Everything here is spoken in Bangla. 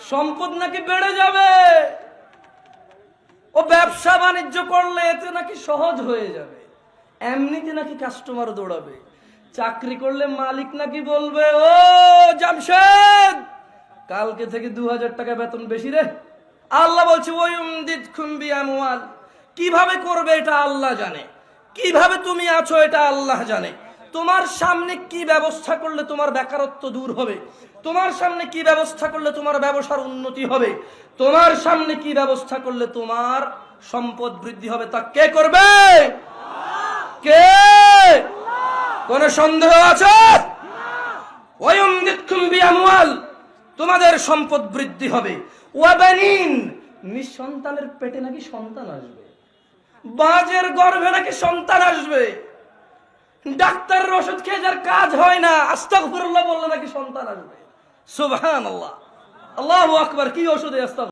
সম্পদ নাকি বেড়ে যাবে, ও ব্যবসা বাণিজ্য করলে এতে নাকি সহজ হয়ে যাবে, এমনিতে নাকি কাস্টমার দৌড়াবে, চাকরি করলে মালিক নাকি বলবে ও জামশেদ কালকে থেকে 2000 টাকা বেতন বেশি রে। আল্লাহ বলছে ওয়ুমদিদকুম বিআমওয়াল, কিভাবে করবে এটা আল্লাহ জানে, কিভাবে তুমি আছো এটা আল্লাহ জানে। তোমার সামনে কি ব্যবস্থা করলে তোমার বেকারত্ব দূর হবে, তোমার সামনে কি ব্যবস্থা করলে তোমার ব্যবসার উন্নতি হবে, তোমার সামনে কি ব্যবস্থা করলে তোমার সম্পদ বৃদ্ধি হবে, তা কে করবে? কে? কোন সন্দেহ আছে? ওয়ুমদিদকুম বিআমওয়াল, তোমাদের সম্পদ বৃদ্ধি হবে, ওয়াবানিন, নিঃসন্তানের পেটে নাকি সন্তান আসবে, বাজের গর্ভে নাকি সন্তান আসবে, ডাক্তারের ওষুধ খেয়ে যার কাজ হয় না আস্তাগফিরুল্লাহ বললে নাকি সন্তান আসবে। সুবহানাল্লাহ, আল্লাহু আকবার, কি ওষুধে আস্তাগফিরুল্লাহ।